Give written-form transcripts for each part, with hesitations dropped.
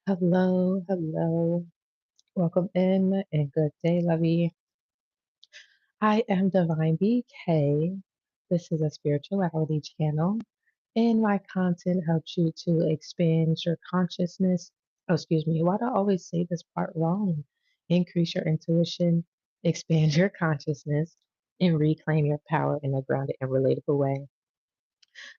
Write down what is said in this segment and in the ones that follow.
Hello, hello. Welcome in and good day, lovey. I am Divine BK. This is a spirituality channel, and my content helps you to expand your consciousness. Oh, excuse me. Why do I always say this part wrong? Increase your intuition, expand your consciousness, and reclaim your power in a grounded and relatable way.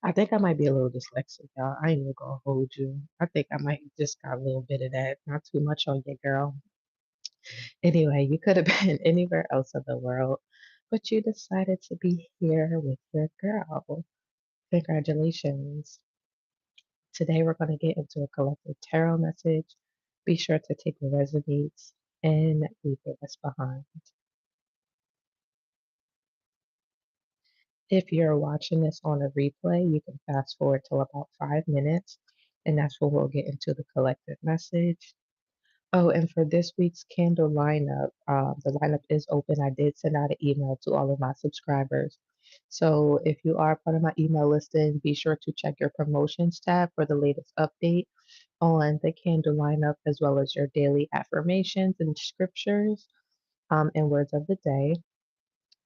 I think I might be a little dyslexic, y'all. I ain't even gonna hold you. I think I might just got a little bit of that. Not too much on you, girl. Anyway, you could have been anywhere else in the world, but you decided to be here with your girl. Congratulations. Today we're going to get into a collective tarot message. Be sure to take what resonates and leave the rest behind. If you're watching this on a replay, you can fast forward till about 5 minutes, and that's when we'll get into the collective message. Oh, and for this week's candle lineup, the lineup is open. I did send out an email to all of my subscribers. So if you are part of my email list, then be sure to check your promotions tab for the latest update on the candle lineup, as well as your daily affirmations and scriptures and words of the day.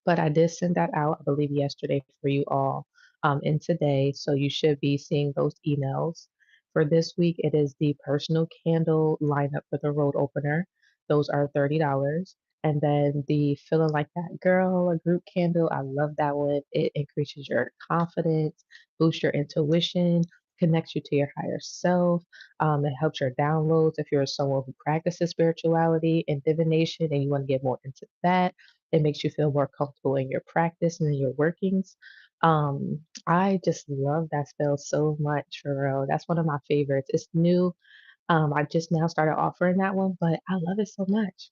But I did send that out, I believe, yesterday for you all and today. So you should be seeing those emails. For this week, it is the personal candle lineup for the road opener. Those are $30. And then the Feeling Like That Girl, a group candle. I love that one. It increases your confidence, boosts your intuition, connects you to your higher self. It helps your downloads if you're someone who practices spirituality and divination and you want to get more into that. It makes you feel more comfortable in your practice and in your workings. I just love that spell so much for real. That's one of my favorites. It's new. I just now started offering that one, but I love it so much.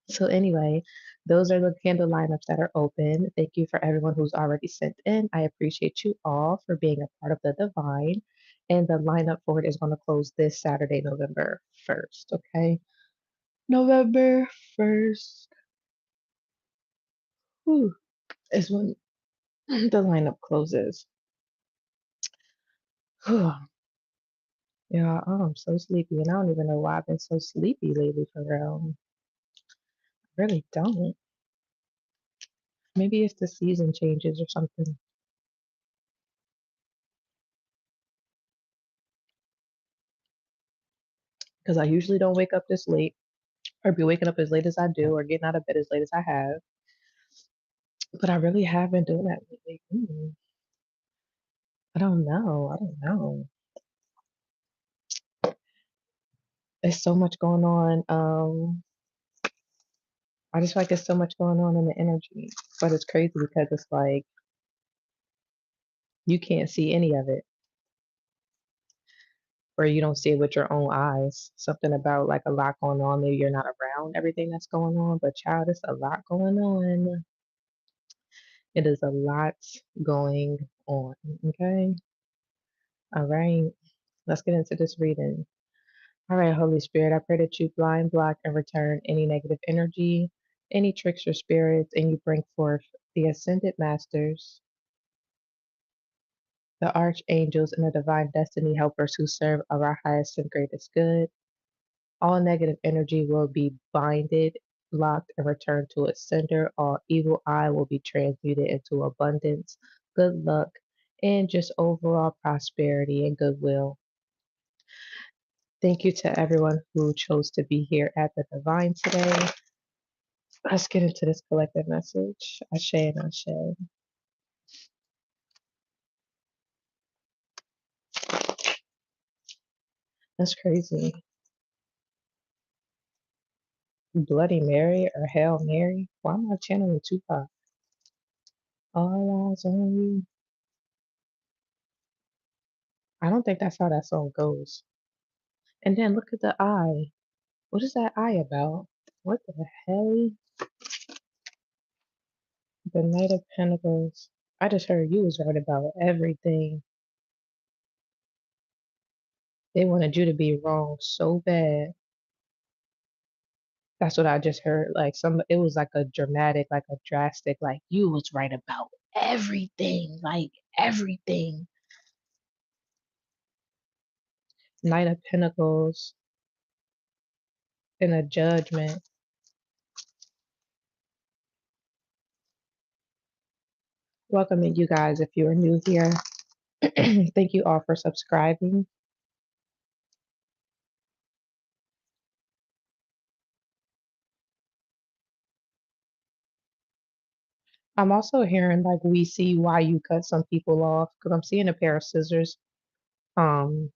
So anyway, those are the candle lineups that are open. Thank you for everyone who's already sent in. I appreciate you all for being a part of the divine. And the lineup for it is going to close this Saturday, November 1st. Okay. November 1st. Whew, is when the lineup closes. Yeah, I'm so sleepy, and I don't even know why I've been so sleepy lately for real. I really don't. Maybe it's the season changes or something. Because I usually don't wake up this late, or be waking up as late as I do, or getting out of bed as late as I have. But I really have been doing that lately. I don't know. I don't know. There's so much going on. I just feel like there's so much going on in the energy, but it's crazy because it's like you can't see any of it or you don't see it with your own eyes. Something about like a lot going on. Maybe you're not around everything that's going on, but child, it's a lot going on. It is a lot going on. Okay. All right. Let's get into this reading. All right, Holy Spirit, I pray that you blind, block, and return any negative energy, any tricks or spirits, and you bring forth the ascended masters, the archangels, and the divine destiny helpers who serve our highest and greatest good. All negative energy will be binded, blocked, and returned to its sender. All evil eye will be transmuted into abundance, good luck, and just overall prosperity and goodwill. Thank you to everyone who chose to be here at the Divine today. Let's get into this collective message. Ashe and Ashe. That's crazy. Bloody Mary or Hail Mary? Why am I channeling Tupac? All eyes on you. I don't think that's how that song goes. And then look at the eye. What is that eye about? What the hell? The Knight of Pentacles. I just heard you was right about everything. They wanted you to be wrong so bad. That's what I just heard. Like it was like a dramatic, like a drastic, like you was right about everything, like everything. Knight of Pentacles. and a judgment. Welcoming you guys if you are new here. Thank you all for subscribing. I'm also hearing like we see why you cut some people off because I'm seeing a pair of scissors. Um,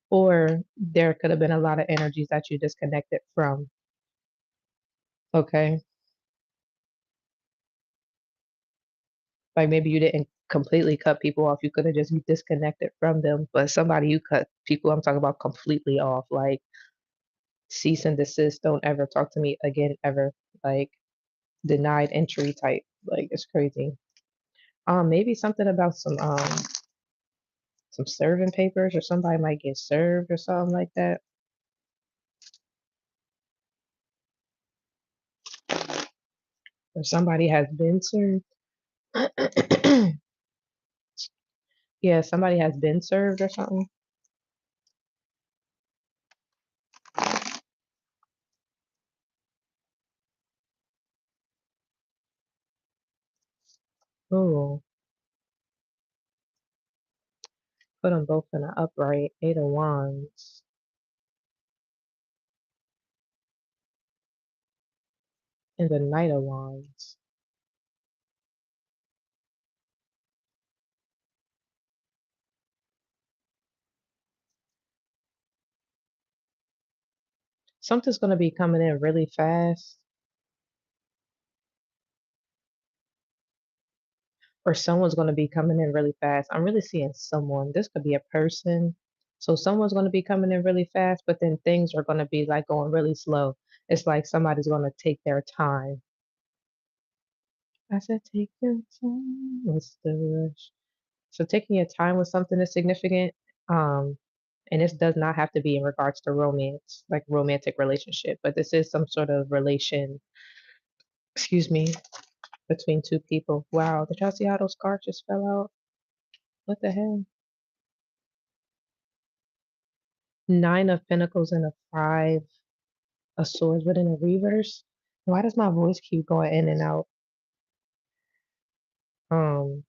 or there could have been a lot of energies that you disconnected from. Okay. Like maybe you didn't completely cut people off. You could have just disconnected from them. But somebody you cut people, I'm talking about completely off, like cease and desist, don't ever talk to me again ever. Like denied entry type. Like it's crazy. Maybe something about some serving papers or somebody might get served or something like that. Or somebody has been served. Yeah, somebody has been served or something. Oh, put them both in the upright. Eight of Wands and the Knight of Wands. Something's going to be coming in really fast, or someone's going to be coming in really fast. I'm really seeing someone. This could be a person. So someone's going to be coming in really fast, but then things are going to be like going really slow. It's like somebody's going to take their time. I said, take your time. What's the rush? So taking your time with something is significant. Um, and this does not have to be in regards to romance, like romantic relationship, but this is some sort of relation, excuse me, between two people. Wow, did y'all see how those cards just fell out? What the hell? Nine of Pentacles and a Five of Swords, but in a reverse. Why does my voice keep going in and out? Um,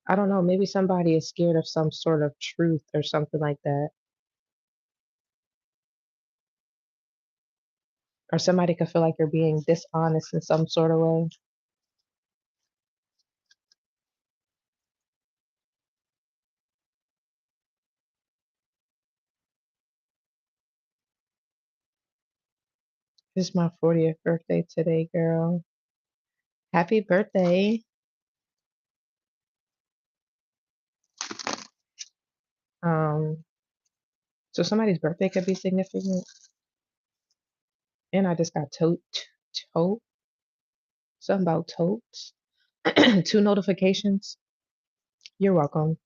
I don't know. Maybe somebody is scared of some sort of truth or something like that. Or somebody could feel like you're being dishonest in some sort of way. It's my 40th birthday today, girl. Happy birthday. Um, so somebody's birthday could be significant. And I just got tote, something about totes. Two notifications. You're welcome.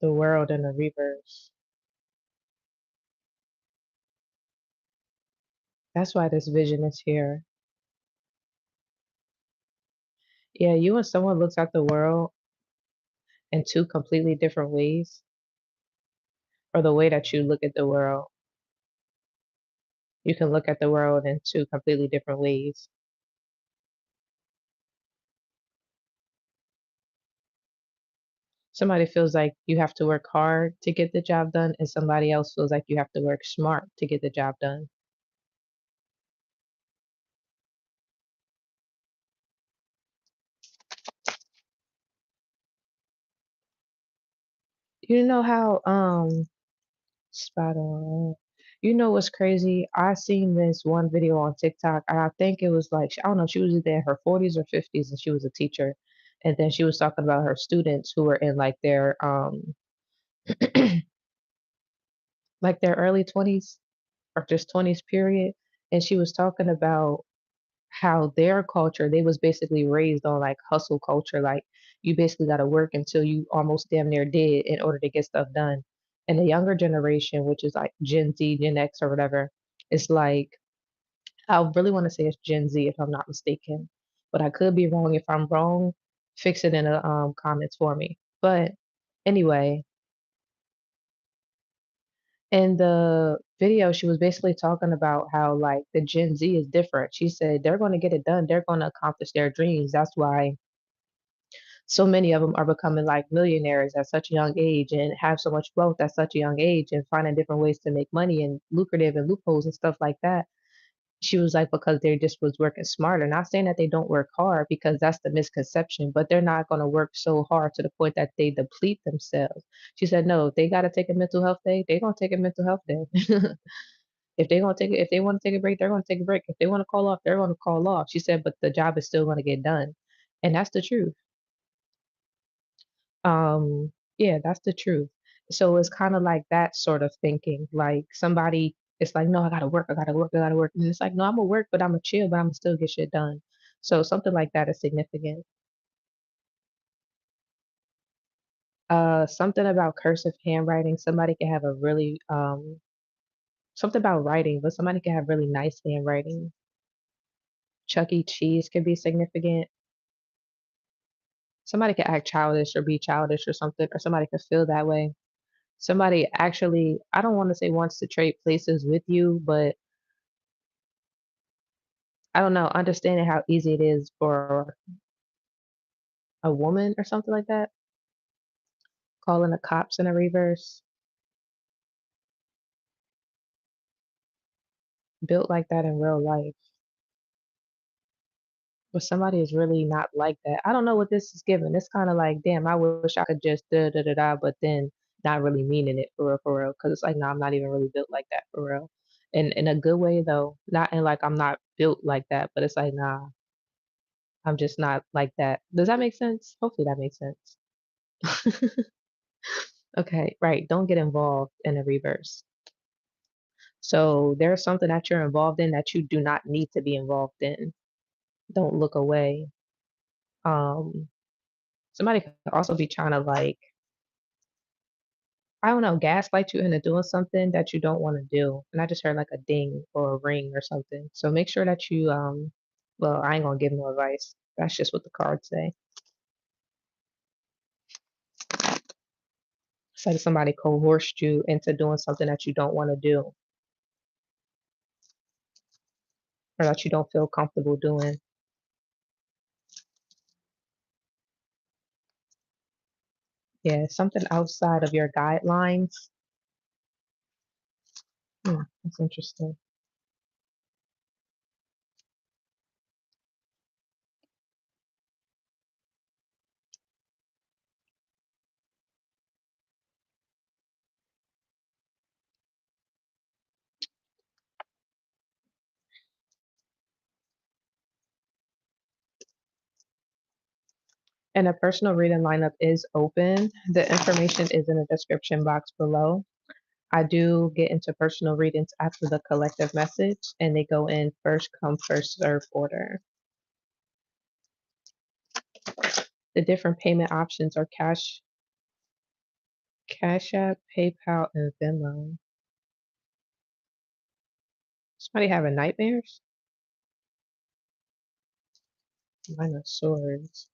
The world in the reverse. That's why this vision is here. Yeah, you and someone looks at the world in two completely different ways, or the way that you look at the world. You can look at the world in two completely different ways. Somebody feels like you have to work hard to get the job done, and somebody else feels like you have to work smart to get the job done. You know how spot on. You know what's crazy? I seen this one video on TikTok, and I think it was like I don't know, she was either in her 40s or 50s, and she was a teacher, and then she was talking about her students who were in like their early 20s or just 20s period, and she was talking about how their culture, they was basically raised on like hustle culture, like you basically got to work until you almost damn near dead in order to get stuff done. And the younger generation, which is like Gen Z, Gen X, or whatever, it's like I really want to say it's Gen Z if I'm not mistaken, but I could be wrong if I'm wrong. fix it in the comments for me. But anyway, in the video, she was basically talking about how like the Gen Z is different. She said they're going to get it done. They're going to accomplish their dreams. That's why so many of them are becoming like millionaires at such a young age and have so much wealth at such a young age and finding different ways to make money and lucrative and loopholes and stuff like that. She was like, because they just was working smarter. Not saying that they don't work hard because that's the misconception, but they're not going to work so hard to the point that they deplete themselves. She said, no, if they got to take a mental health day, they're going to take a mental health day. If they gonna take it, if they want to take a break, they're going to take a break. If they want to call off, they're going to call off. She said, but the job is still going to get done. And that's the truth. Yeah, that's the truth. So it's kind of like that sort of thinking. Like somebody, it's like, no, I gotta work, I gotta work, I gotta work. And it's like, no, I'm gonna work, but I'm gonna chill, but I'm gonna still get shit done. So something like that is significant. Something about cursive handwriting. Somebody can have a really something about writing, but somebody can have really nice handwriting. Chuck E. Cheese can be significant. Somebody can act childish or be childish or something, or somebody can feel that way. Somebody actually, I don't want to say wants to trade places with you, but I don't know, understanding how easy it is for a woman or something like that, calling the cops in a reverse, built like that in real life. But somebody is really not like that. I don't know what this is giving. It's kind of like, damn, I wish I could just da da da da, but then not really meaning it for real. Because it's like, no, I'm not even really built like that for real. And in a good way though, not in like I'm not built like that, but it's like, nah, I'm just not like that. Does that make sense? Hopefully that makes sense. Okay, right. Don't get involved in a reverse. So there's something that you're involved in that you do not need to be involved in. Don't look away. Um, somebody could also be trying to like, I don't know, gaslight you into doing something that you don't want to do. And I just heard like a ding or a ring or something. So make sure that you well, I ain't gonna give no advice. That's just what the cards say. It's like somebody coerced you into doing something that you don't want to do or that you don't feel comfortable doing. Yeah, something outside of your guidelines. That's interesting. And a personal reading lineup is open. The information is in the description box below. I do get into personal readings after the collective message, and they go in first come, first serve order. The different payment options are Cash App, PayPal, and Venmo. Somebody having nightmares? Nine of Swords.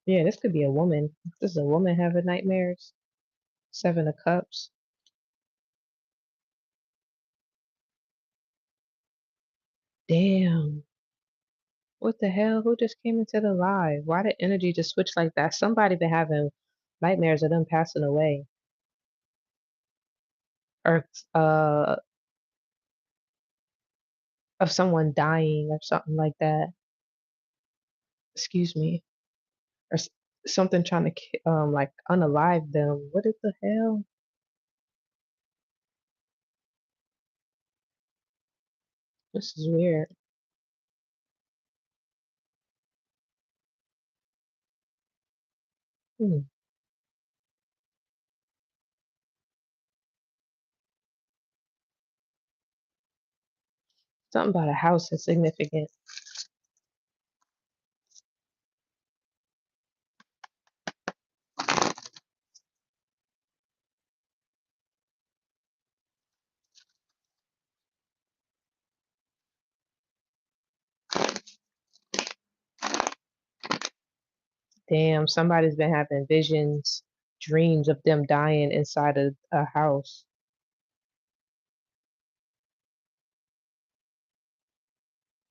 Yeah, this could be a woman. This is a woman having nightmares. Seven of Cups. Damn. What the hell? Who just came into the live? Why did energy just switch like that? Somebody been having nightmares of them passing away or of someone dying or something like that. Excuse me. Or something trying to like unalive them. What is the hell? This is weird. Hmm. Something about a house is significant. Damn, somebody's been having visions, dreams of them dying inside a house.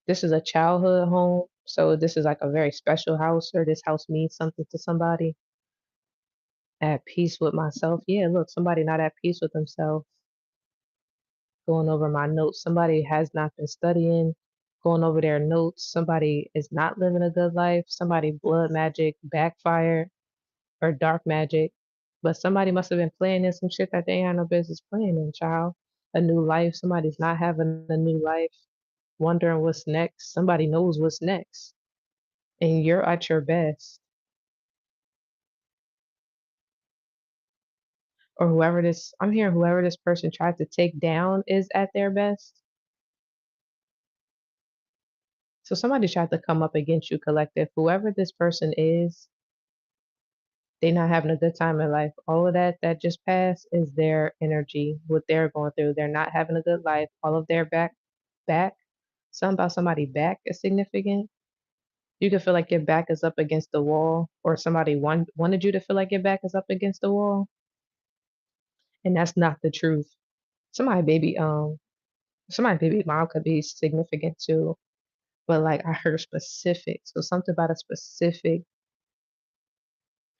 This is a childhood home, so this is like a very special house, or this house means something to somebody. At peace with myself. Yeah, look, somebody not at peace with themselves. Going over my notes. Somebody has not been studying, going over their notes. Somebody is not living a good life. Somebody blood magic backfired or dark magic. But somebody must have been playing in some shit that they ain't had no business playing in, child. A new life. Somebody's not having a new life, wondering what's next. Somebody knows what's next. And you're at your best. Or whoever this, I'm hearing whoever this person tried to take down is at their best. So somebody tried to come up against you, collective. Whoever this person is, they not having a good time in life. All of that just passed is their energy, what they're going through. They're not having a good life. All of their back. Something about somebody back is significant. You can feel like your back is up against the wall, or somebody wanted you to feel like your back is up against the wall, and that's not the truth. Somebody baby somebody baby mom could be significant too, but like I heard specific, so something about a specific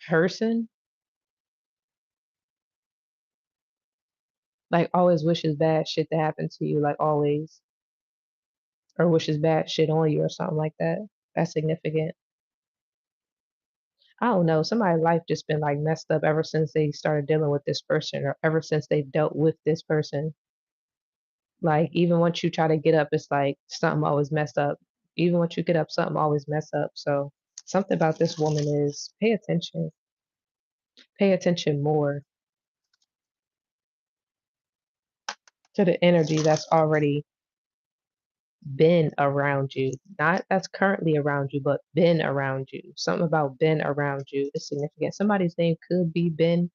person, like always wishes bad shit to happen to you, like always, or wishes bad shit on you or something like that. That's significant. I don't know. Somebody's life just been like messed up ever since they started dealing with this person, or ever since they've dealt with this person. Like even once you try to get up, it's like something always messed up. Even once you get up, something always messed up. So something about this woman is pay attention more to the energy that's already been around you. Not that's currently around you, but been around you. Something about been around you is significant. Somebody's name could be Ben,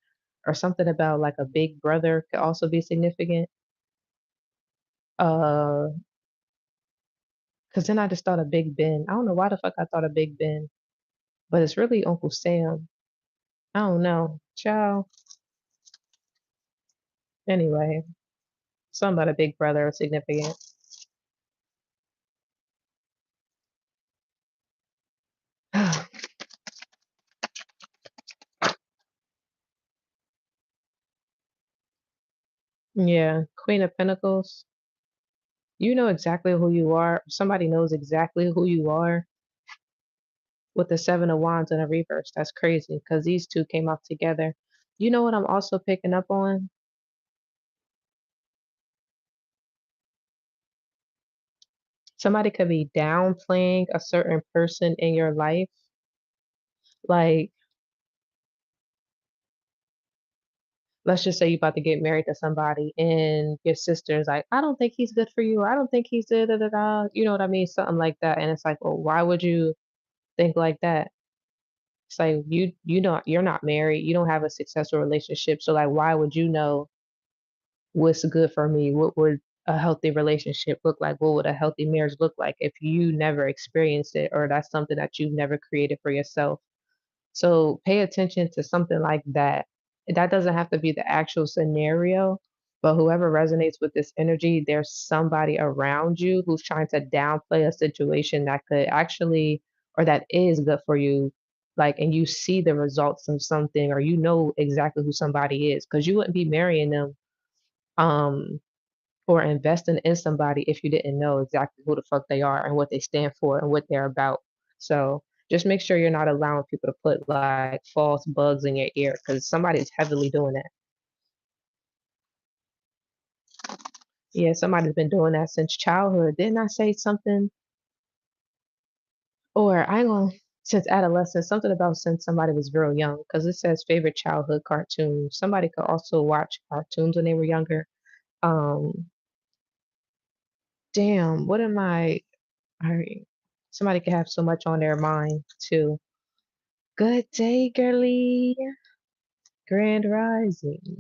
or something about like a big brother could also be significant. Uh, because then I just thought of Big Ben. I don't know why the fuck I thought of Big Ben, but it's really Uncle Sam. I don't know. Ciao. Anyway, something about a big brother is significant. Yeah, Queen of Pentacles. You know exactly who you are. Somebody knows exactly who you are with the Seven of Wands in a reverse. That's crazy because these two came out together. You know what I'm also picking up on? Somebody could be downplaying a certain person in your life. Like, let's just say you're about to get married to somebody and your sister's like, I don't think he's good for you, or I don't think he's da da da da. You know what I mean? Something like that. And it's like, well, why would you think like that? It's like you're not married, you don't have a successful relationship. So like why would you know what's good for me? What would a healthy relationship look like? What would a healthy marriage look like if you never experienced it, or that's something that you've never created for yourself? So pay attention to something like that. That doesn't have to be the actual scenario, but whoever resonates with this energy, there's somebody around you who's trying to downplay a situation that could actually, or that is good for you. Like, and you see the results of something, or you know exactly who somebody is, because you wouldn't be marrying them, um, or investing in somebody if you didn't know exactly who the fuck they are and what they stand for and what they're about. So just make sure you're not allowing people to put like false bugs in your ear because somebody's heavily doing that. Yeah, somebody's been doing that since childhood. Didn't I say something? Or I ain't gonna since adolescence, something about since somebody was real young, because it says favorite childhood cartoon. Somebody could also watch cartoons when they were younger. Um, damn, what am I somebody could have so much on their mind too. Good day, girly. Grand rising.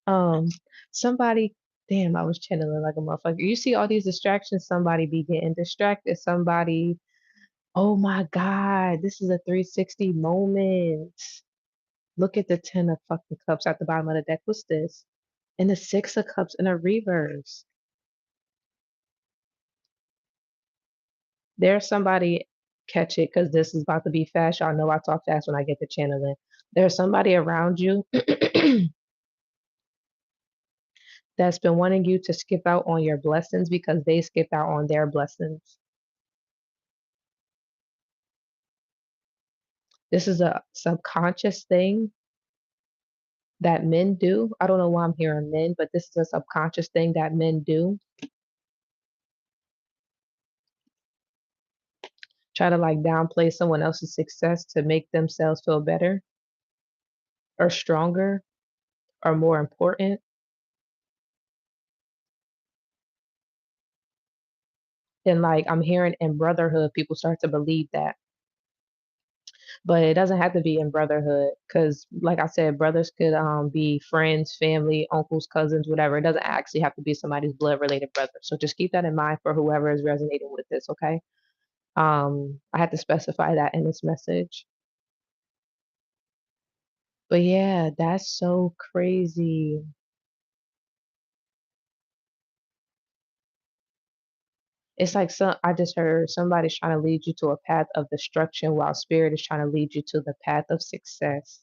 Um, somebody. Damn, I was channeling like a motherfucker. You see all these distractions, somebody be getting distracted, somebody. Oh my God, this is a 360 moment. Look at the 10 of fucking cups at the bottom of the deck. What's this? And the 6 of cups in a reverse. There's somebody, catch it, because this is about to be fast. Y'all know I talk fast when I get to channeling. There's somebody around you that's been wanting you to skip out on your blessings because they skipped out on their blessings. This is a subconscious thing that men do. I don't know why I'm hearing men, but this is a subconscious thing that men do. Try to like downplay someone else's success to make themselves feel better or stronger or more important. And like I'm hearing in brotherhood, people start to believe that. But it doesn't have to be in brotherhood because, like I said, brothers could be friends, family, uncles, cousins, whatever. It doesn't actually have to be somebody's blood related brother. So just keep that in mind for whoever is resonating with this, okay? I had to specify that in this message. But yeah, that's so crazy. It's like I just heard somebody's trying to lead you to a path of destruction while spirit is trying to lead you to the path of success.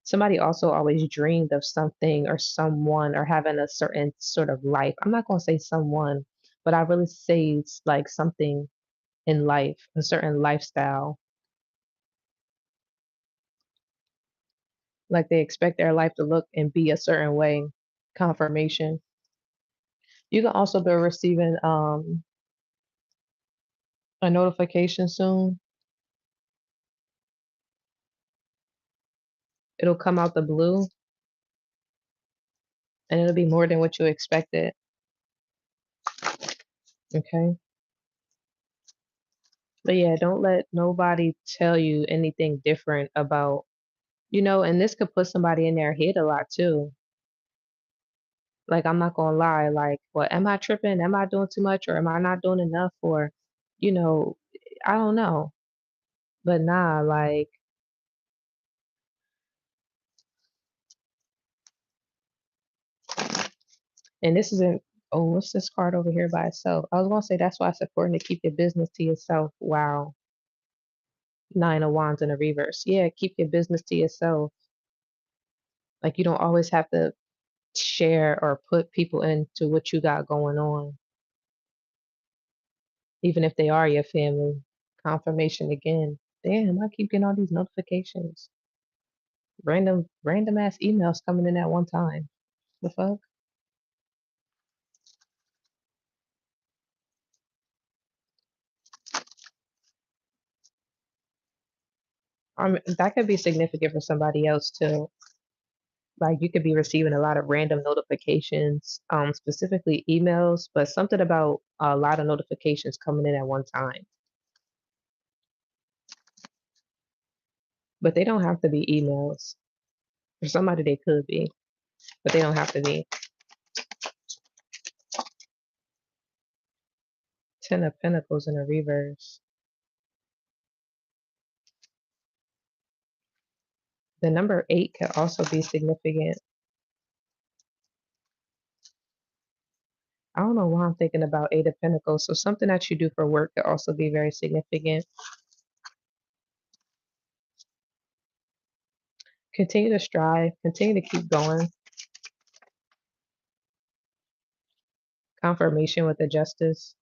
Somebody also always dreamed of something or someone or having a certain sort of life. I'm not going to say someone, but I really say it's like something in life, a certain lifestyle. Like they expect their life to look and be a certain way. Confirmation. You can also be receiving a notification soon. It'll come out the blue and it'll be more than what you expected. Okay. But yeah, don't let nobody tell you anything different about, and this could put somebody in their head a lot too. Like, I'm not gonna lie, like, well, am I tripping? Am I doing too much or am I not doing enough? Or, you know, I don't know. But nah, like, and this isn't, oh, what's this card over here by itself? I was gonna say that's why it's important to keep your business to yourself. Wow. 9 of Wands in a reverse. Yeah, keep your business to yourself. Like, you don't always have to share or put people into what you got going on, even if they are your family. Confirmation again. Damn, I keep getting all these notifications. Random ass emails coming in at one time. The fuck? That could be significant for somebody else too. Like you could be receiving a lot of random notifications, specifically emails, but something about a lot of notifications coming in at one time. But they don't have to be emails. For somebody they could be, but they don't have to be. 10 of Pentacles in a reverse. The number 8 could also be significant. I don't know why I'm thinking about 8 of Pentacles. So something that you do for work could also be very significant. Continue to strive, continue to keep going. Confirmation with the Justice.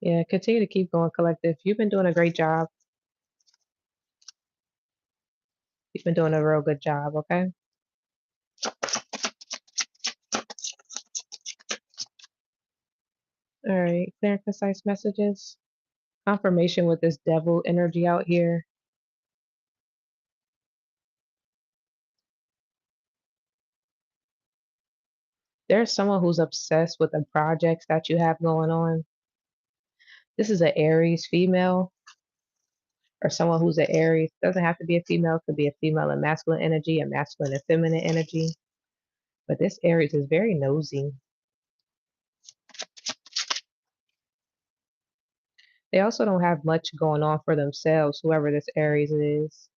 Yeah, continue to keep going, collective. You've been doing a great job. You've been doing a real good job, okay? All right, clear and concise messages. Confirmation with this devil energy out here. There's someone who's obsessed with the projects that you have going on. This is an Aries female. or someone who's an Aries. Doesn't have to be a female, could be a female and masculine energy, a masculine and feminine energy. But this Aries is very nosy. They also don't have much going on for themselves, whoever this Aries is.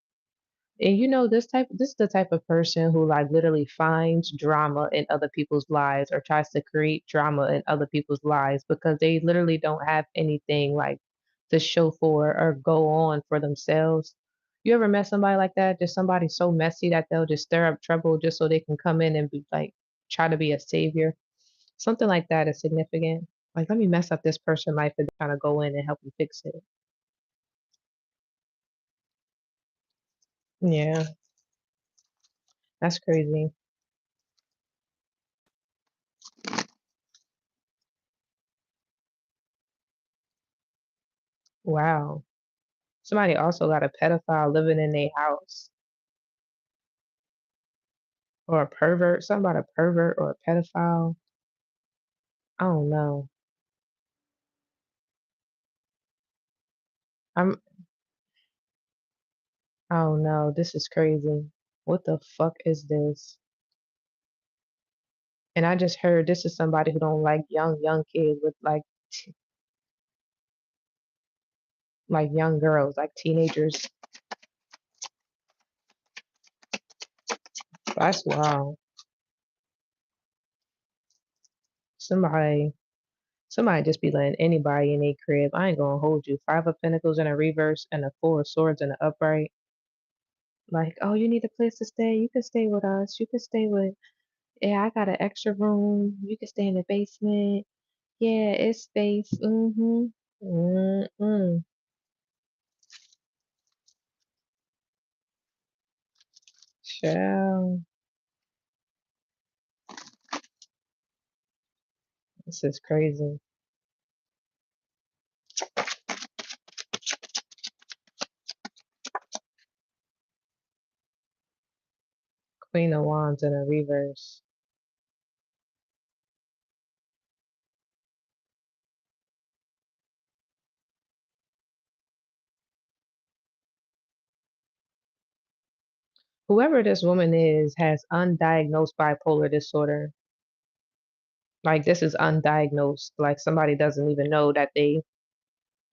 And this is the type of person who like literally finds drama in other people's lives or tries to create drama in other people's lives because they literally don't have anything like to show for or go on for themselves. You ever met somebody like that? Just somebody so messy that they'll just stir up trouble just so they can come in and be like try to be a savior. Something like that is significant. Like, let me mess up this person's life and kind of go in and help them fix it. Yeah, that's crazy. Wow. Somebody also got a pedophile living in their house or a pervert. Something about a pervert or a pedophile. I don't know. I'm, I don't know. This is crazy. What the fuck is this? And I just heard this is somebody who don't like young kids with like young girls, like teenagers. That's wild. Somebody, somebody just be letting anybody in their crib. I ain't gonna hold you. Five of Pentacles in a reverse and a Four of Swords in an upright. Like, oh, you need a place to stay. You can stay with us. You can stay with. Yeah, I got an extra room. You can stay in the basement. Yeah, it's space. Mm-hmm. Mm-mm. Child. This is crazy. Queen of Wands in a reverse. Whoever this woman is has undiagnosed bipolar disorder. Like this is undiagnosed. Like somebody doesn't even know that they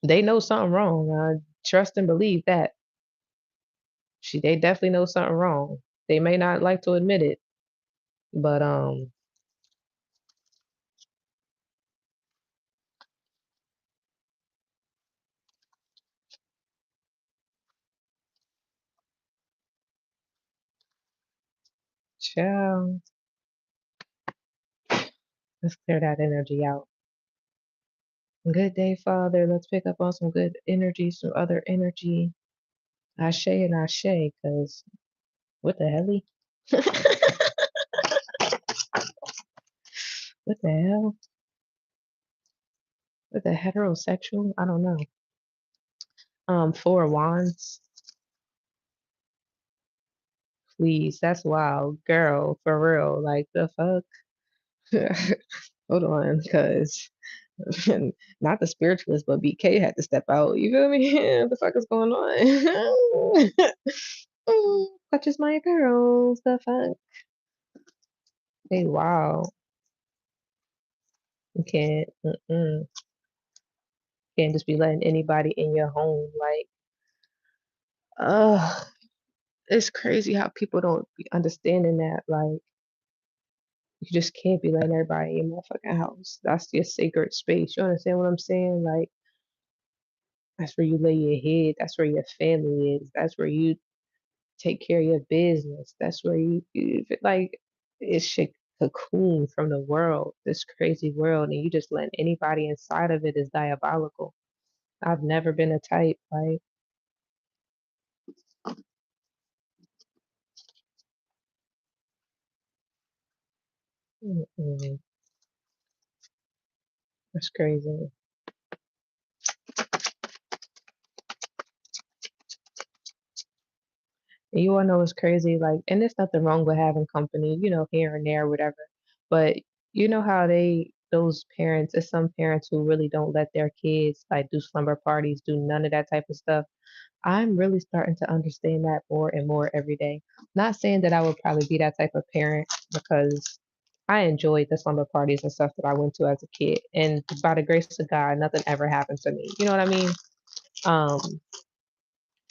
know something wrong. Trust and believe that. They definitely know something wrong. They may not like to admit it, but child, let's clear that energy out. Good day, Father. Let's pick up on some good energy, some other energy. Ashe and Ashe, because what the hell? What the hell? What the heterosexual? I don't know. Four of Wands. Please, that's wild. Girl, for real. Like the fuck? Hold on, because not the spiritualist, but BK had to step out. You feel me? What the fuck is going on? Such is my girls. The fuck? Hey, wow. You can't just be letting anybody in your home. Like, uh, it's crazy how people don't be understanding that. Like, you just can't be letting everybody in your motherfucking house. That's your sacred space. You understand what I'm saying? Like, that's where you lay your head. That's where your family is. That's where you take care of your business. That's where like it's shit cocoon from the world, this crazy world, and you just letting anybody inside of it is diabolical. I've never been a type like mm-mm, that's crazy. And you wanna know what's crazy? Like, and there's nothing wrong with having company, here and there, whatever. But you know how they those parents, it's some parents who really don't let their kids like do slumber parties, do none of that type of stuff. I'm really starting to understand that more and more every day. Not saying that I would probably be that type of parent because I enjoyed the slumber parties and stuff that I went to as a kid. And by the grace of God, nothing ever happened to me. You know what I mean? Um,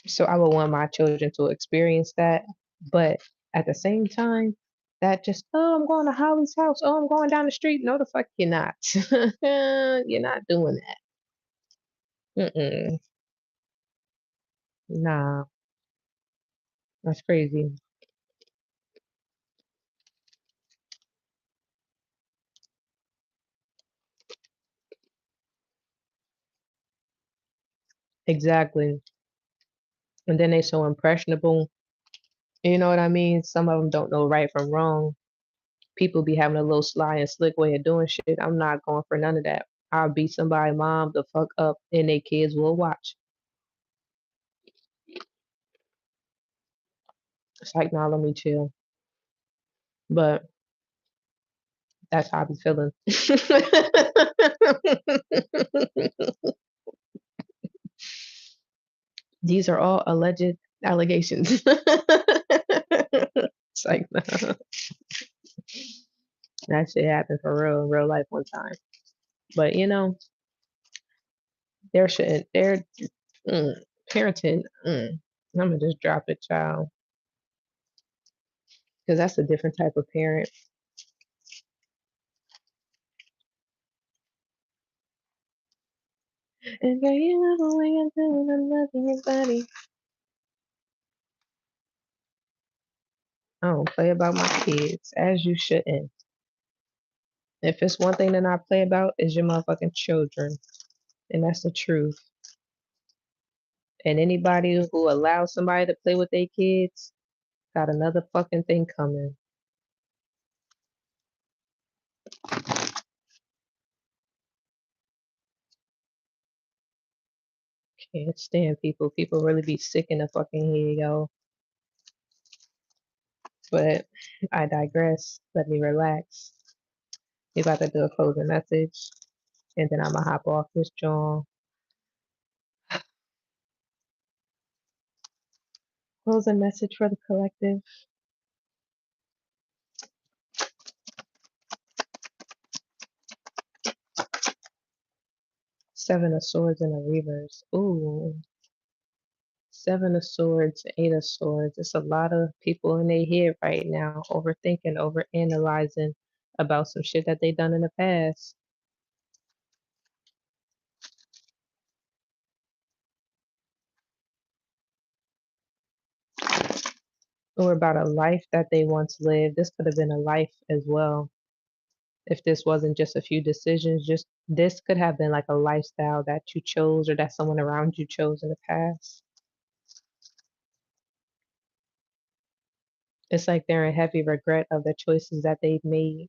so I would want my children to experience that. But at the same time, that just, oh, I'm going to Holly's house. Oh, I'm going down the street. No, the fuck you're not. You're not doing that. Mm-mm. Nah, that's crazy. Exactly. And then they so impressionable. You know what I mean? Some of them don't know right from wrong. People be having a little sly and slick way of doing shit. I'm not going for none of that. I'll beat somebody mom the fuck up and their kids will watch. It's like, nah, let me chill. But that's how I be feeling. These are all alleged allegations. It's like, nah, that shit happened for real in real life one time. But you know, there shouldn't, there, mm, parenting, I'm gonna just drop it, child. Because that's a different type of parent. And girl, you love the way I'm doing, I'm loving your body. I don't play about my kids, as you shouldn't. If it's one thing that I play about, is your motherfucking children. And that's the truth. And anybody who allows somebody to play with their kids got another fucking thing coming. Can't stand people. People really be sick in the fucking head, yo. But I digress. Let me relax. We about to do a closing message. And then I'm gonna hop off this joint. Closing message for the collective. Seven of Swords and a Reverse. Ooh. Seven of Swords, Eight of Swords. It's a lot of people in their head right now, overthinking, overanalyzing about some shit that they done in the past. Or about a life that they once lived. This could have been a life as well. If this wasn't just a few decisions, just this could have been like a lifestyle that you chose or that someone around you chose in the past. It's like they're in heavy regret of the choices that they've made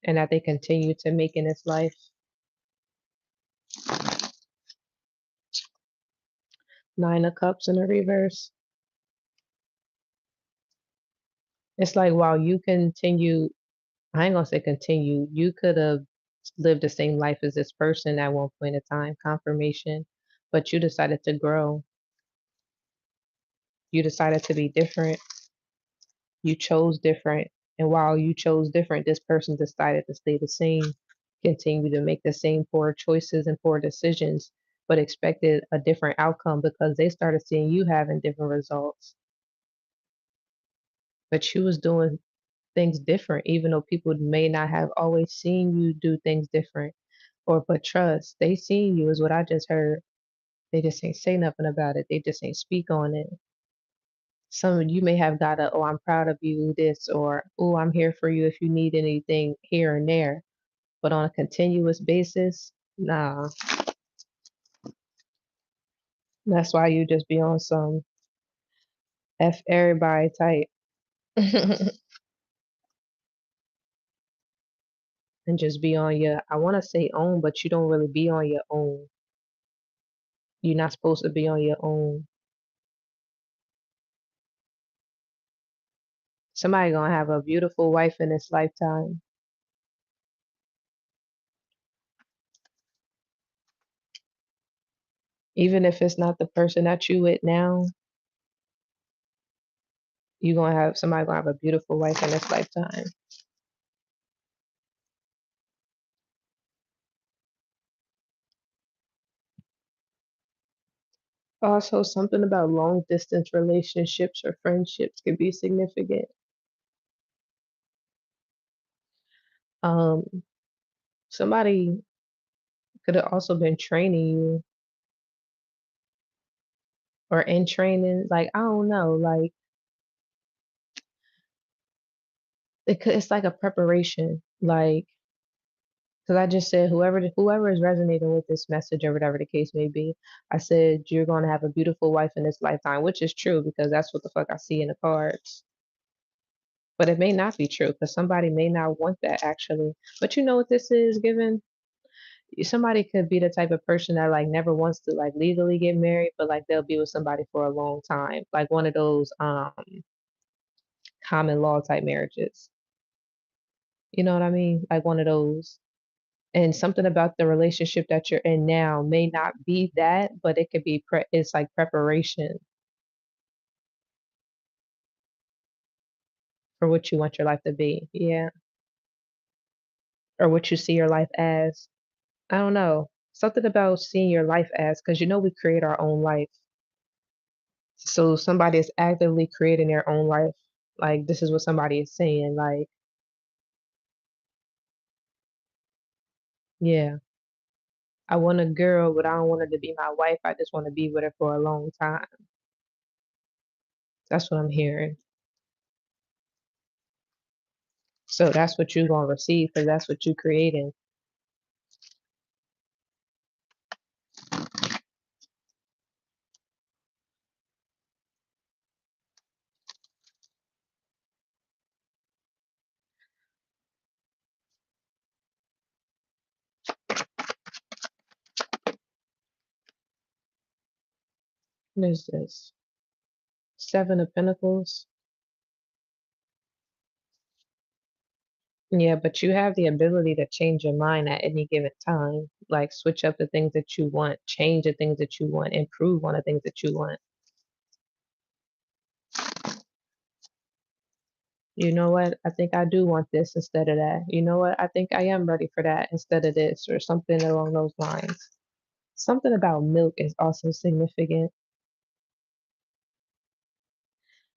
and that they continue to make in this life. Nine of Cups in a reverse. It's like while you continue, I ain't gonna say continue, you could have lived the same life as this person at one point in time, confirmation, but you decided to grow. You decided to be different. You chose different. And while you chose different, this person decided to stay the same, continue to make the same poor choices and poor decisions, but expected a different outcome because they started seeing you having different results. But you was doing things different, even though people may not have always seen you do things different. Or but trust, they seen you is what I just heard. They just ain't say nothing about it. They just ain't speak on it. Some of you may have got a, oh, I'm proud of you, this, or oh, I'm here for you if you need anything here and there. But on a continuous basis, nah. That's why you just be on some F everybody type and just be on your, I want to say own, but you don't really be on your own. You're not supposed to be on your own. Somebody gonna have a beautiful wife in this lifetime. Even if it's not the person that you with now, you gonna have somebody gonna have a beautiful wife in this lifetime. Also, something about long distance relationships or friendships can be significant. Um, Somebody could have also been training you or in training. Like, I don't know, like it's like a preparation. Like, because I just said whoever is resonating with this message or whatever the case may be, I said you're gonna have a beautiful wife in this lifetime, which is true because that's what the fuck I see in the cards. But it may not be true because somebody may not want that actually. But you know what this is given? Somebody could be the type of person that like never wants to like legally get married, but like they'll be with somebody for a long time. Like one of those common law type marriages. You know what I mean? Like one of those. And something about the relationship that you're in now may not be that, but it could be it's like preparation for what you want your life to be. Yeah. Or what you see your life as. I don't know. Something about seeing your life as, because you know we create our own life. So somebody is actively creating their own life. Like this is what somebody is saying. Like, yeah, I want a girl, but I don't want her to be my wife. I just want to be with her for a long time. That's what I'm hearing. So that's what you're gonna receive because that's what you creating. What is this? Seven of Pentacles. Yeah, but you have the ability to change your mind at any given time. Like switch up the things that you want, change the things that you want, improve on the things that you want. You know what? I think I do want this instead of that. You know what? I think I am ready for that instead of this, or something along those lines. Something about milk is also significant.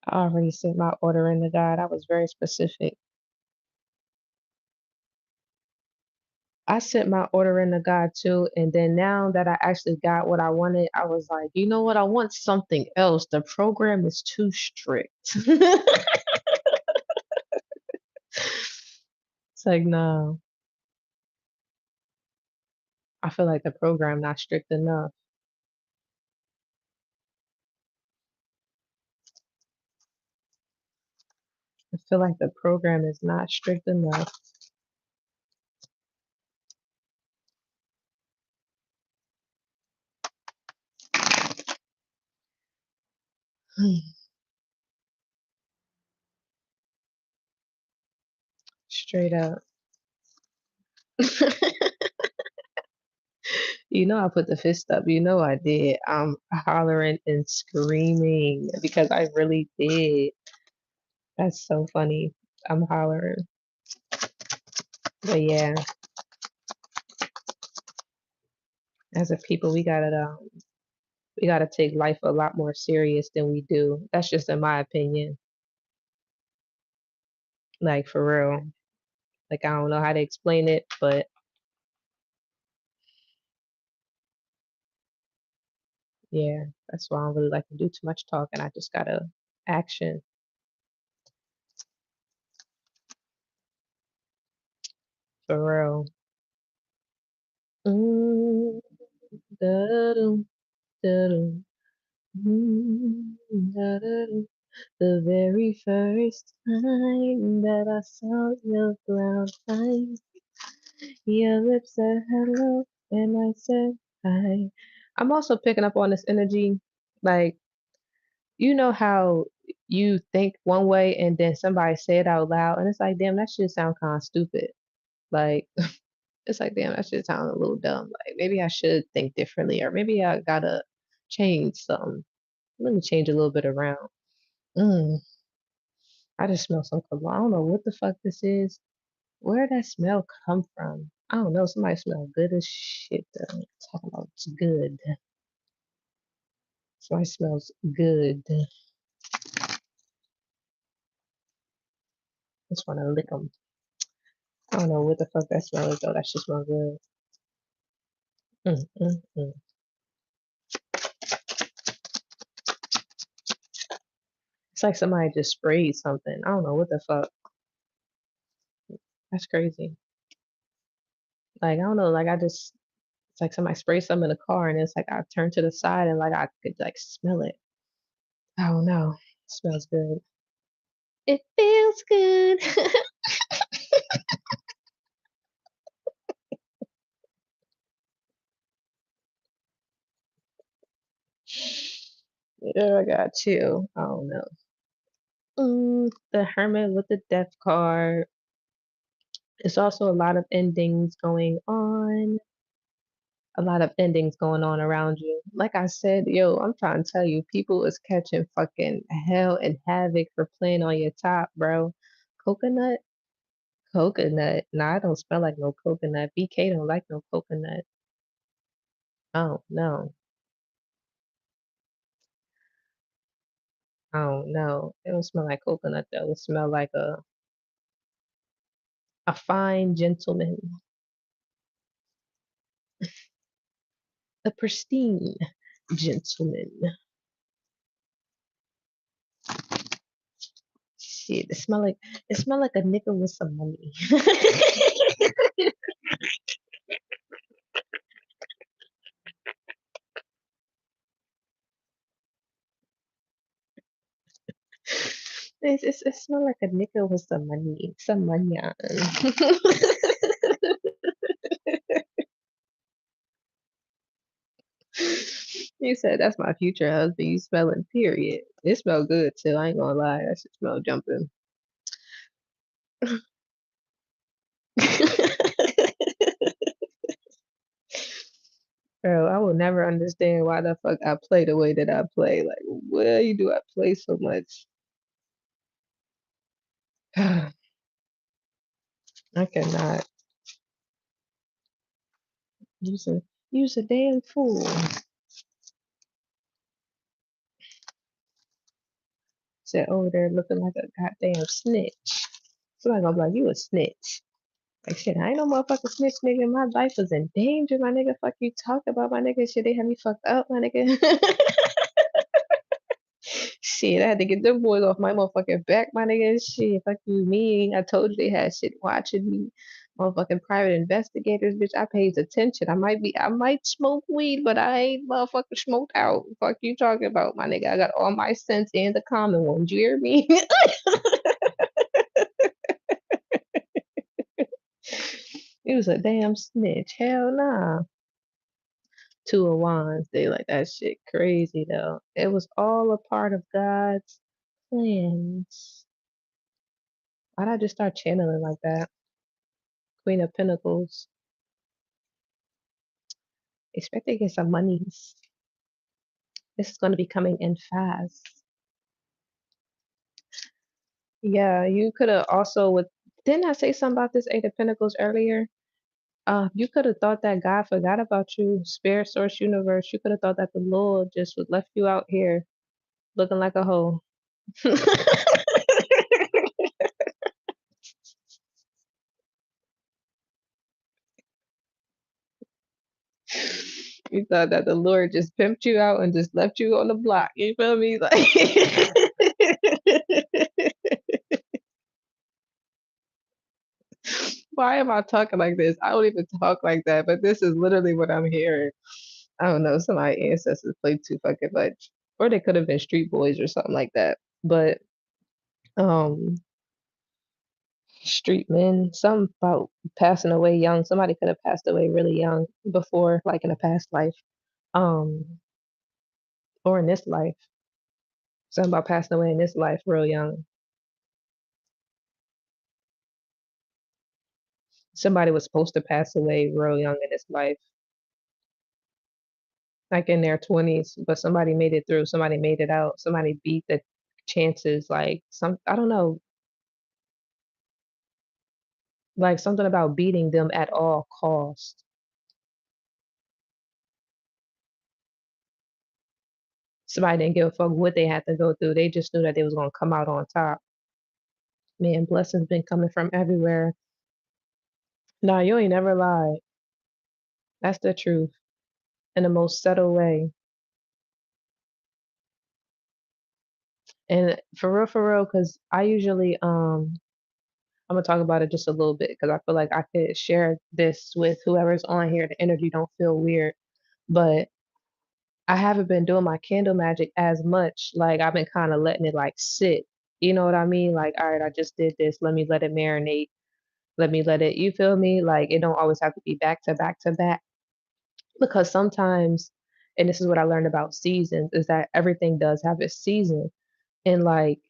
I already sent my order in to God. I was very specific. I sent my order in to God too, and then now that I actually got what I wanted, I was like, you know what? I want something else. The program is too strict. It's like, no, I feel like the program not strict enough. I feel like the program is not strict enough. Straight up. You know I put the fist up. You know I did. I'm hollering and screaming because I really did. That's so funny. I'm hollering. But yeah, as a people, we gotta take life a lot more serious than we do. That's just in my opinion. Like for real. Like I don't know how to explain it, but yeah, that's why I don't really like to do too much talking. I just gotta action for real. Mm, da-dum, da-dum, da-dum. The very first time that I saw your brown eyes, your lips said hello, and I said hi. I'm also picking up on this energy, like you know how you think one way and then somebody say it out loud and it's like, damn, that shit sound kind of stupid. Like, it's like, damn, that shit sound a little dumb. Like, maybe I should think differently, or maybe I gotta change something. Let me change a little bit around. Mm, I just smell some cologne. I don't know what the fuck this is. Where did that smell come from? I don't know. Somebody smell good as shit though. Talking about it's good. Somebody smells good. Just want to lick them. I don't know what the fuck that smell is though. That shit smell good. Mm, mm, mm. It's like somebody just sprayed something. I don't know what the fuck. That's crazy. Like I don't know. Like I just, it's like somebody sprayed something in the car, and it's like I turned to the side and like I could like smell it. I don't know. It smells good. It feels good. Yeah, I got you. I don't know. The Hermit with the Death card. It's also a lot of endings going on. A lot of endings going on around you. Like I said, yo, I'm trying to tell you, people is catching fucking hell and havoc for playing on your top, bro. Coconut, coconut. Nah, I don't smell like no coconut. BK don't like no coconut. Oh no, I don't know. It don't smell like coconut though. It smell like a fine gentleman, a pristine gentleman. Shit, it smell like a nigga with some money. It smell like a nigga with some money on. You said that's my future husband. You smelling period. It smell good too. I ain't gonna lie. That shit smell jumping. Bro, I will never understand why the fuck I play the way that I play. Like, why do I play so much? I cannot. Use a use a damn fool. Sit over there looking like a goddamn snitch. Somebody gonna be like, you a snitch. Like shit, I ain't no motherfucking snitch, nigga. My life is in danger, my nigga. Fuck you talk about my nigga. Shit, they had me fucked up, my nigga. Shit, I had to get them boys off my motherfucking back, my nigga. Shit, fuck you, me. I told you they had shit watching me. Motherfucking private investigators, bitch. I pays attention. I might smoke weed, but I ain't motherfucking smoked out. Fuck you talking about, my nigga. I got all my sense and the common ones. You hear me? He was a damn snitch. Hell nah. Two of Wands. They like that shit crazy though. It was all a part of God's plans. Why'd I just start channeling like that? Queen of Pentacles. Expect to get some monies. This is going to be coming in fast. Yeah, you could have also with. Didn't I say something about this Eight of Pentacles earlier? You could have thought that God forgot about you, Spirit, Source, Universe. You could have thought that the Lord just would left you out here looking like a hoe. You thought that the Lord just pimped you out and just left you on the block. You feel me? Like, why am I talking like this? I don't even talk like that, but this is literally what I'm hearing. I don't know. Some of my ancestors played too fucking much, or they could have been street boys or something like that. But um, street men, some about passing away young. Somebody could have passed away really young before, like in a past life, um, or in this life. Something about passing away in this life real young. Somebody was supposed to pass away real young in this life, like in their 20s, but somebody made it through. Somebody made it out. Somebody beat the chances. Like I don't know, like something about beating them at all cost. Somebody didn't give a fuck what they had to go through. They just knew that they was gonna come out on top. Man, blessings been coming from everywhere. Nah, you ain't never lied. That's the truth in the most subtle way. And for real, because I usually I'm gonna talk about it just a little bit because I feel like I could share this with whoever's on here. The energy don't feel weird, but I haven't been doing my candle magic as much. Like I've been kind of letting it like sit. You know what I mean? Like, all right, I just did this. Let me let it marinate. Let me let it. You feel me? Like it don't always have to be back to back to back because sometimes, and this is what I learned about seasons, is that everything does have its season. And like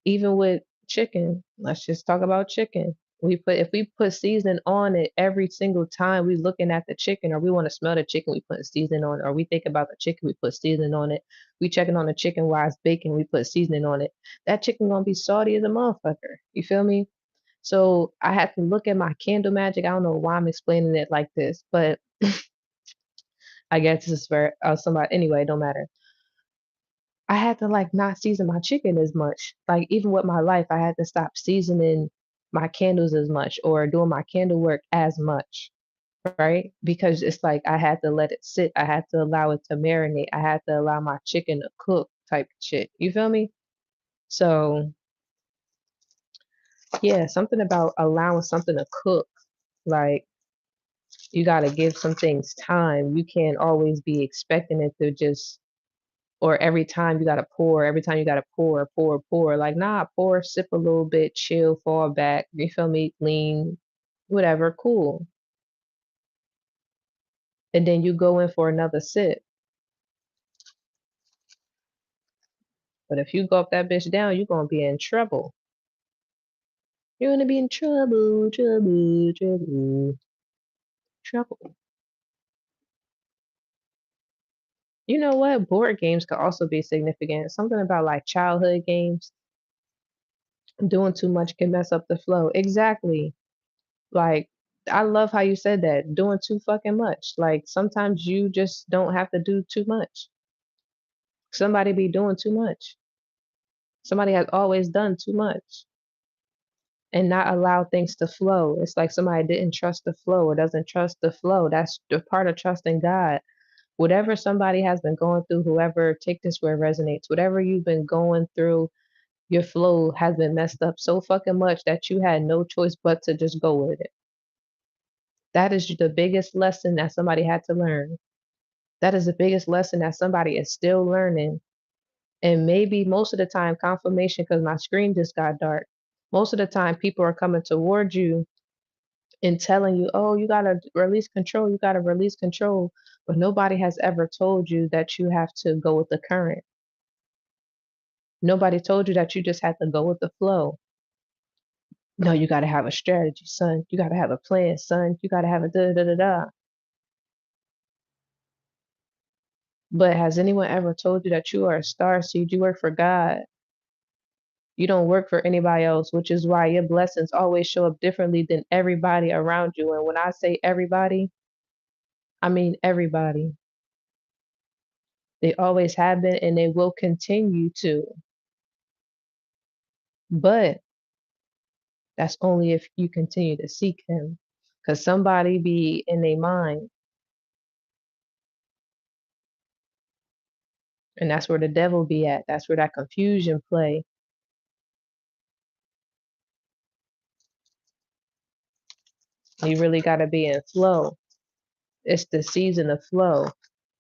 even with chicken, let's just talk about chicken. If we put season on it every single time we looking at the chicken or we want to smell the chicken, we put season on it. Or we think about the chicken, we put season on it. We checking on the chicken while it's baking, we put seasoning on it. That chicken gonna be salty as a motherfucker. You feel me? So I had to look at my candle magic. I don't know why I'm explaining it like this, but I guess this is for somebody anyway, it don't matter. I had to like not season my chicken as much. Like even with my life, I had to stop seasoning my candles as much or doing my candle work as much, right? Because it's like I had to let it sit. I had to allow it to marinate. I had to allow my chicken to cook type shit. You feel me? So yeah, something about allowing something to cook. Like you gotta give some things time. You can't always be expecting it to just or every time you gotta pour, every time you gotta pour, pour, pour. Like, nah, pour, sip a little bit, chill, fall back. You feel me? Lean, whatever, cool. And then you go in for another sip. But if you gulp that bitch down, you're gonna be in trouble. You're gonna be in trouble, trouble, trouble, trouble. You know what? Board games could also be significant. Something about like childhood games. Doing too much can mess up the flow. Exactly. Like, I love how you said that, doing too fucking much. Like, sometimes you just don't have to do too much. Somebody be doing too much. Somebody has always done too much and not allow things to flow. It's like somebody didn't trust the flow or doesn't trust the flow. That's the part of trusting God. Whatever somebody has been going through, whoever, take this where it resonates, whatever you've been going through, your flow has been messed up so fucking much that you had no choice but to just go with it. That is the biggest lesson that somebody had to learn. That is the biggest lesson that somebody is still learning. And maybe most of the time, confirmation because my screen just got dark. Most of the time, people are coming towards you and telling you, oh, you got to release control. You got to release control. But nobody has ever told you that you have to go with the current. Nobody told you that you just had to go with the flow. No, you got to have a strategy, son. You got to have a plan, son. You got to have a da da da da. But has anyone ever told you that you are a star seed? You work for God. You don't work for anybody else, which is why your blessings always show up differently than everybody around you. And when I say everybody, I mean everybody. They always have been and they will continue to. But that's only if you continue to seek Him. Because somebody be in their mind, and that's where the devil be at. That's where that confusion play. You really got to be in flow. It's the season of flow.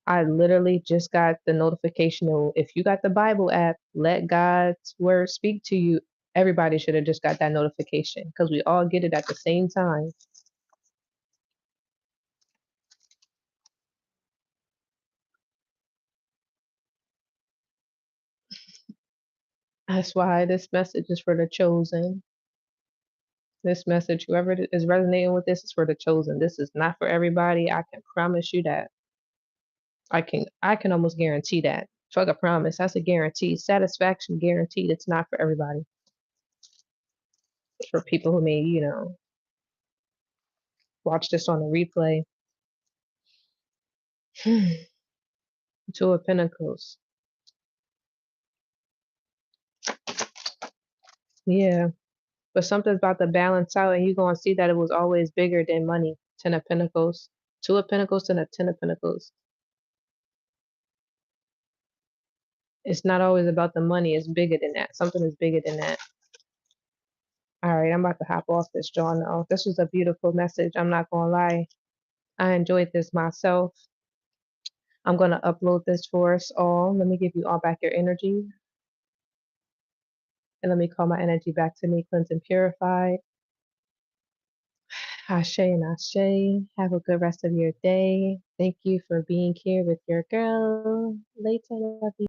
I literally just got the notification of if you got the Bible app, let God's word speak to you. Everybody should have just got that notification because we all get it at the same time. That's why this message is for the chosen. This message, whoever is resonating with this, is for the chosen. This is not for everybody. I can promise you that. I can almost guarantee that. Fuck a promise. That's a guarantee. Satisfaction guaranteed. It's not for everybody. It's for people who may, watch this on the replay. Two of Pentacles. Yeah. But something's about to balance out and you're gonna see that it was always bigger than money. Ten of Pentacles. Two of Pentacles and a Ten of Pentacles. It's not always about the money. It's bigger than that. Something is bigger than that. All right, I'm about to hop off this, John. Now, this was a beautiful message. I'm not gonna lie. I enjoyed this myself. I'm gonna upload this for us all. Let me give you all back your energy, and let me call my energy back to me, cleansed and purified. Ashe and Ashe. Have a good rest of your day. Thank you for being here with your girl. Later, love you.